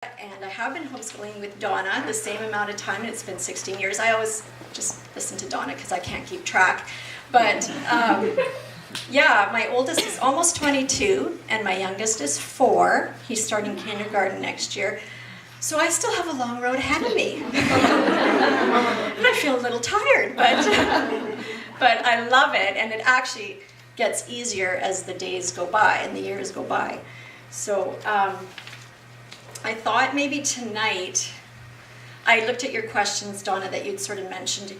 And I have been homeschooling with Donna the same amount of time, and it's been 16 years. I always just listen to Donna because I can't keep track. But yeah, my oldest is almost 22, and my youngest is 4. He's starting kindergarten next year. So I still have a long road ahead of me. And I feel a little tired, but I love it, and it actually gets easier as the days go by and the years go by. So I thought maybe tonight, I looked at your questions, Donna, that you'd sort of mentioned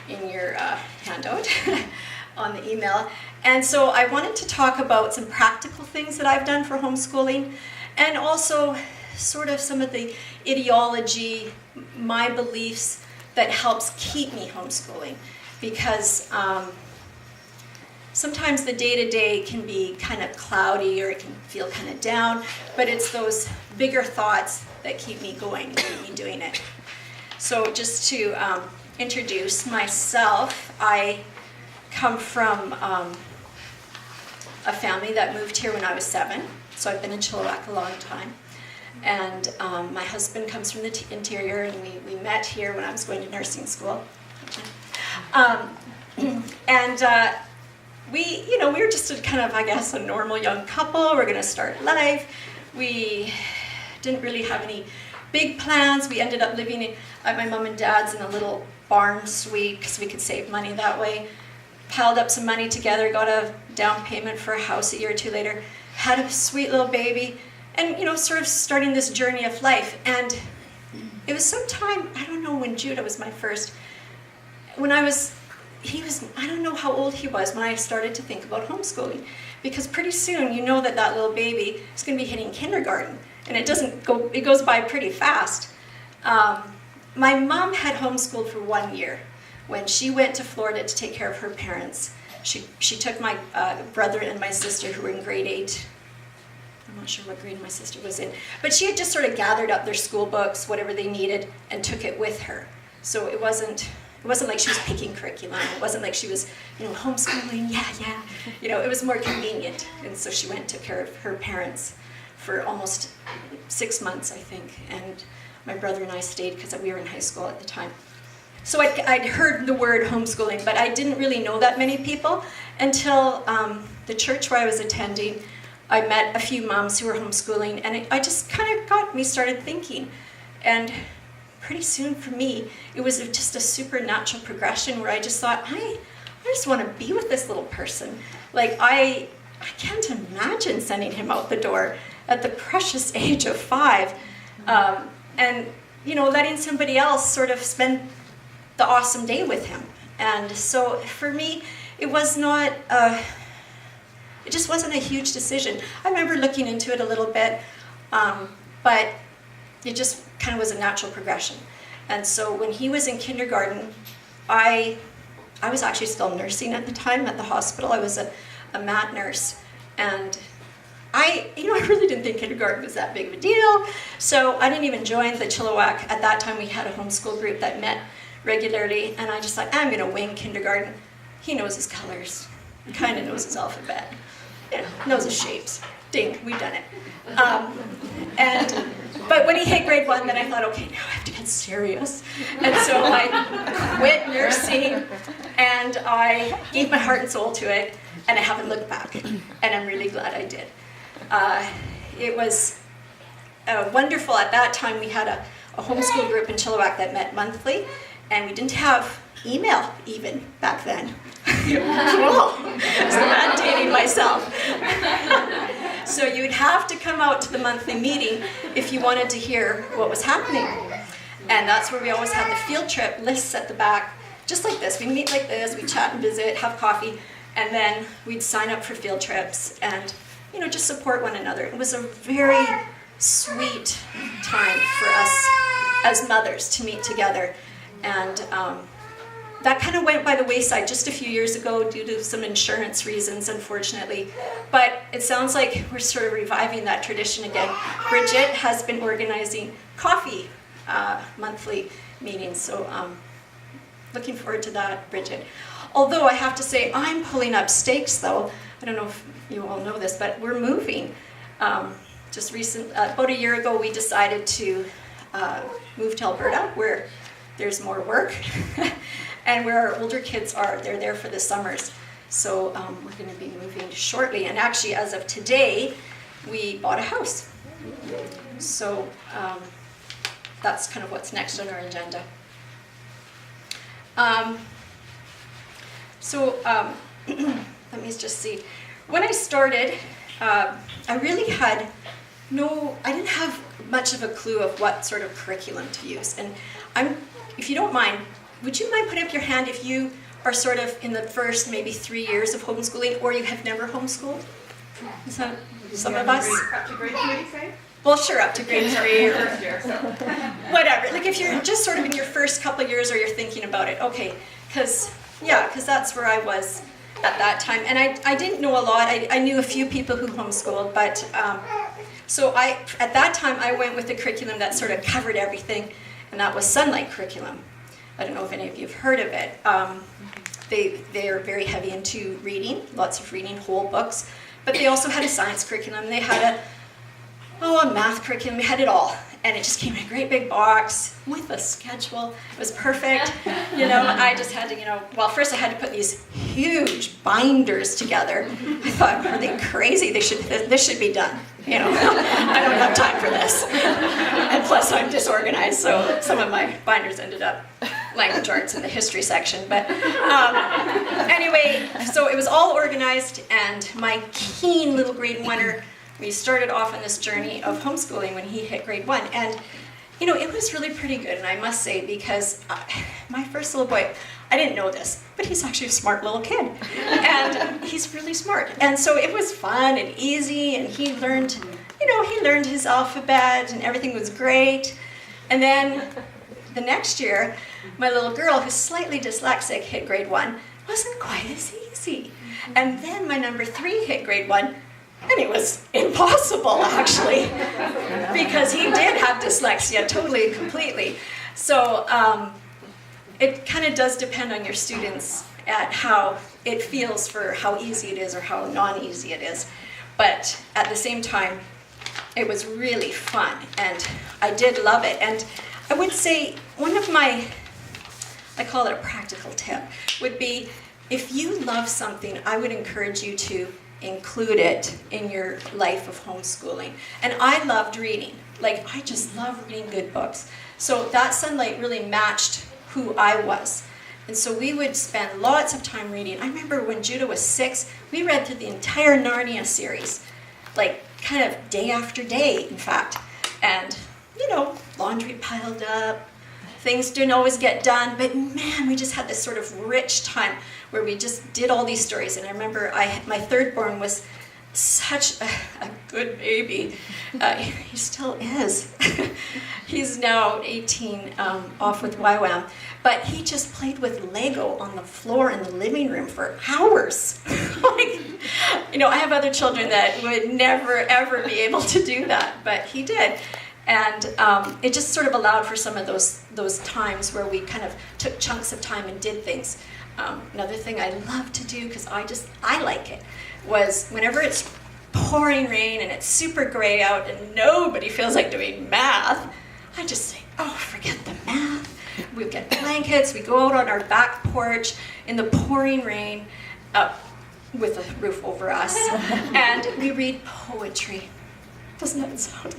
in your handout on the email. And so I wanted to talk about some practical things that I've done for homeschooling, and also sort of some of the ideology, my beliefs that helps keep me homeschooling. Because sometimes the day-to-day can be kind of cloudy, or it can feel kind of down, but it's those bigger thoughts that keep me going, keep me doing it. So just to introduce myself, I come from a family that moved here when I was 7, so I've been in Chilliwack a long time. And my husband comes from the interior, and we met here when I was going to nursing school. We were just a kind of, I guess, a normal young couple. We're going to start life. We didn't really have any big plans. We ended up living at my mom and dad's in a little barn suite because we could save money that way. Piled up some money together, got a down payment for a house a year or two later, had a sweet little baby, and sort of starting this journey of life. And it was sometime, I don't know when Judah was my first, I don't know how old he was when I started to think about homeschooling, because pretty soon you know that little baby is going to be hitting kindergarten, and it goes by pretty fast. My mom had homeschooled for 1 year. When she went to Florida to take care of her parents, she took my brother and my sister, who were in grade 8. I'm not sure what grade my sister was in, but she had just sort of gathered up their school books, whatever they needed, and took it with her. So it wasn't like she was picking curriculum. It wasn't like she was, homeschooling, yeah. It was more convenient. And so she went and took care of her parents for almost 6 months, I think. And my brother and I stayed because we were in high school at the time. So I'd heard the word homeschooling, but I didn't really know that many people until the church where I was attending. I met a few moms who were homeschooling, and I just kind of got me started thinking. And pretty soon for me, it was just a supernatural progression where I just thought, I just want to be with this little person. Like, I can't imagine sending him out the door at the precious age of 5, and letting somebody else sort of spend the awesome day with him. And so for me, it just wasn't a huge decision. I remember looking into it a little bit, but it just kind of was a natural progression. And so when he was in kindergarten, I was actually still nursing at the time at the hospital. I was a mat nurse, and I really didn't think kindergarten was that big of a deal. So I didn't even join the Chilliwack. At that time, we had a homeschool group that met regularly, and I just thought, I'm going to wing kindergarten. He knows his colors, kind of knows his alphabet, knows his shapes. Ding, we've done it. But when he hit grade 1, then I thought, okay, now I have to get serious. And so I quit nursing, and I gave my heart and soul to it, and I haven't looked back. And I'm really glad I did. It was wonderful. At that time, we had a homeschool group in Chilliwack that met monthly, and we didn't have email even back then. Cool. So I'm dating myself. So you'd have to come out to the monthly meeting if you wanted to hear what was happening. And that's where we always had the field trip lists at the back, just like this. We'd meet like this, we'd chat and visit, have coffee, and then we'd sign up for field trips and, just support one another. It was a very sweet time for us as mothers to meet together. And that kind of went by the wayside just a few years ago due to some insurance reasons, unfortunately. But it sounds like we're sort of reviving that tradition again. Bridget has been organizing coffee monthly meetings, so looking forward to that, Bridget. Although I have to say, I'm pulling up stakes, though. I don't know if you all know this, but we're moving. about a year ago, we decided to move to Alberta, where there's more work, and where our older kids are. They're there for the summers. So we're going to be moving shortly. And actually, as of today, we bought a house. So that's kind of what's next on our agenda. Let me just see. When I started, I really had I didn't have much of a clue of what sort of curriculum to use. And if you don't mind, would you mind putting up your hand if you are sort of in the first maybe 3 years of homeschooling, or you have never homeschooled? Is that some of us? Up to grade 3, say? Well, sure, up to grade 3 or First year, so. whatever. Like if you're just sort of in your first couple of years, or you're thinking about it, okay, because that's where I was at that time. And I didn't know a lot. I knew a few people who homeschooled, but so at that time I went with the curriculum that sort of covered everything, and that was Sunlight curriculum. I don't know if any of you have heard of it. They are very heavy into reading, lots of reading, whole books, but they also had a science curriculum. They had a math curriculum. We had it all, and it just came in a great big box with a schedule. It was perfect. I just had to, well, first I had to put these huge binders together. I thought, are they crazy? This should be done. I don't have time for this. And plus I'm disorganized, so some of my binders ended up language arts in the history section. But anyway, so it was all organized, and my keen little grade oneer, we started off on this journey of homeschooling when he hit grade 1. And, it was really pretty good, and I must say, because my first little boy, I didn't know this, but he's actually a smart little kid. And he's really smart. And so it was fun and easy, and he learned his alphabet, and everything was great. And then the next year, my little girl, who's slightly dyslexic, hit grade 1. Wasn't quite as easy. And then my number 3 hit grade 1. And it was impossible, actually, because he did have dyslexia totally and completely. So it kind of does depend on your students at how it feels for how easy it is or how non-easy it is. But at the same time, it was really fun, and I did love it. And I would say one of I call it a practical tip, would be if you love something, I would encourage you to include it in your life of homeschooling. And I loved reading. I just love reading good books. So that Sunlight really matched who I was. And so we would spend lots of time reading. I remember when Judah was 6, we read through the entire Narnia series, kind of day after day, in fact. And, laundry piled up, things didn't always get done, but man, we just had this sort of rich time where we just did all these stories. And I remember my third born was such a good baby. He still is. He's now 18, off with YWAM. But he just played with Lego on the floor in the living room for hours. I have other children that would never, ever be able to do that, but he did. And it just sort of allowed for some of those times where we kind of took chunks of time and did things. Another thing I love to do, because I like it, was whenever it's pouring rain and it's super gray out and nobody feels like doing math, I just say, forget the math. We get blankets, we go out on our back porch in the pouring rain with a roof over us, and we read poetry. Doesn't that sound,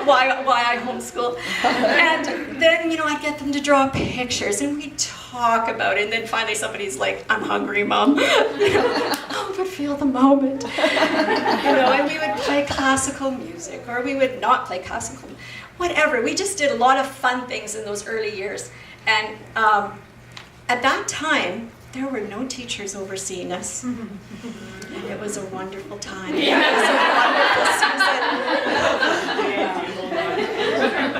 why I homeschool? And then, I'd get them to draw pictures, and we'd talk about it, and then finally somebody's like, I'm hungry, Mom. But feel the moment. And we would play classical music, or we would not play classical, whatever. We just did a lot of fun things in those early years. And at that time, there were no teachers overseeing us. It was a wonderful time. It was a wonderful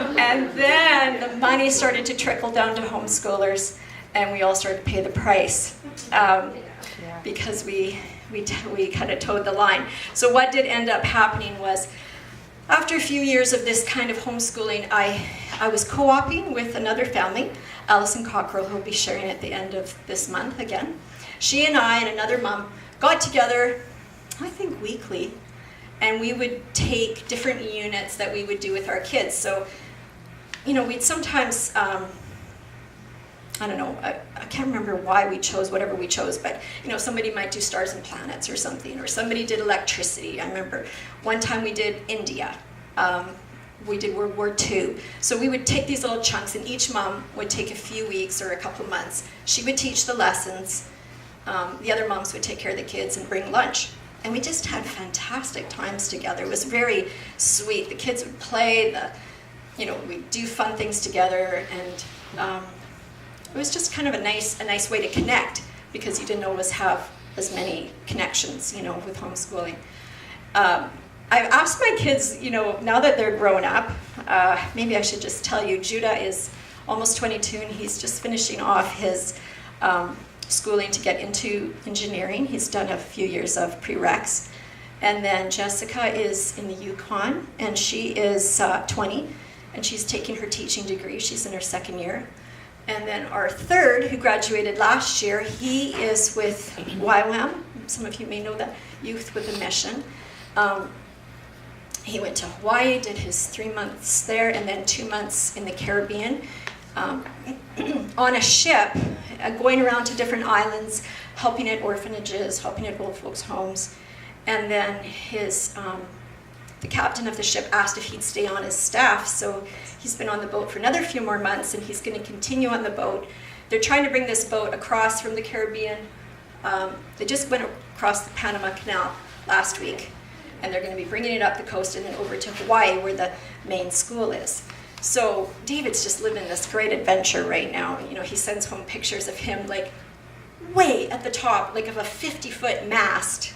season. And then the money started to trickle down to homeschoolers, and we all started to pay the price because we kind of towed the line. So what did end up happening was, after a few years of this kind of homeschooling, I was co-oping with another family, Alison Cockrell, who will be sharing at the end of this month again. She and I and another mom got together, I think weekly, and we would take different units that we would do with our kids. So, you know, we'd sometimes, I don't know, I can't remember why we chose whatever we chose, but, you know, somebody might do stars and planets or something, or somebody did electricity. I remember one time we did India. We did World War II. So we would take these little chunks, and each mom would take a few weeks or a couple months. She would teach the lessons. The other moms would take care of the kids and bring lunch. And we just had fantastic times together. It was very sweet. The kids would play, you know, we'd do fun things together, and it was just kind of a nice way to connect, because you didn't always have as many connections, you know, with homeschooling. I've asked my kids, you know, now that they're grown up, maybe I should just tell you, Judah is almost 22, and he's just finishing off his schooling to get into engineering. He's done a few years of prereqs. And then Jessica is in the Yukon, and she is 20, and she's taking her teaching degree. She's in her second year. And then our third, who graduated last year, he is with YWAM. Some of you may know that, Youth with a Mission. He went to Hawaii, did his 3 months there, and then 2 months in the Caribbean on a ship, going around to different islands, helping at orphanages, helping at old folks' homes. And then the captain of the ship asked if he'd stay on his staff, so he's been on the boat for another few more months, and he's going to continue on the boat. They're trying to bring this boat across from the Caribbean. They just went across the Panama Canal last week, and they're going to be bringing it up the coast and then over to Hawaii, where the main school is. So David's just living this great adventure right now. You know, he sends home pictures of him like way at the top, like of a 50-foot mast,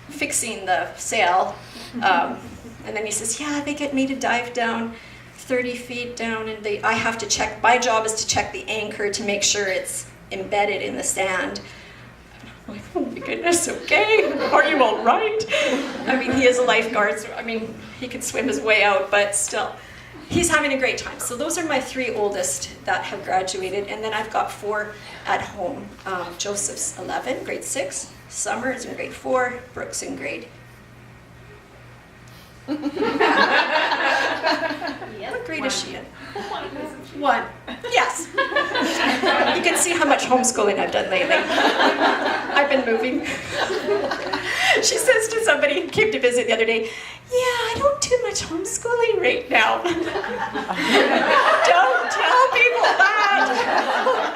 fixing the sail. And then he says, yeah, they get me to dive down 30 feet down, and I have to check, my job is to check the anchor to make sure it's embedded in the sand. I'm like, oh my goodness, okay, are you all right? I mean, he is a lifeguard, so I mean, he can swim his way out, but still, he's having a great time. So those are my 3 oldest that have graduated, and then I've got 4 at home. Joseph's 11, grade 6, Summer is in grade 4, Brooke's in grade. What grade is she in? 1. Yes. You can see how much homeschooling I've done lately. I've been moving. She says to somebody who came to visit the other day, yeah, I don't do much homeschooling right now. Don't tell people that.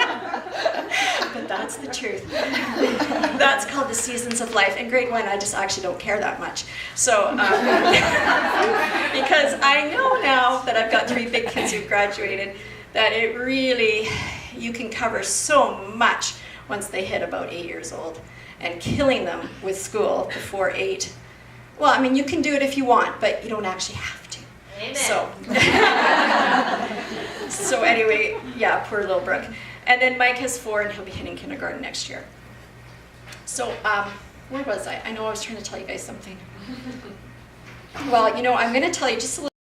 But that's the truth. That's called the seasons of life. In grade 1, I just actually don't care that much. So, because I know now that I've got 3 big kids who've graduated, that it really, you can cover so much once they hit about 8 years old. And killing them with school before 8, well, I mean, you can do it if you want, but you don't actually have to. Amen. So anyway, yeah, poor little Brooke. And then Mike has 4, and he'll be hitting kindergarten next year. So, where was I? I know I was trying to tell you guys something. Well, you know, I'm going to tell you just a little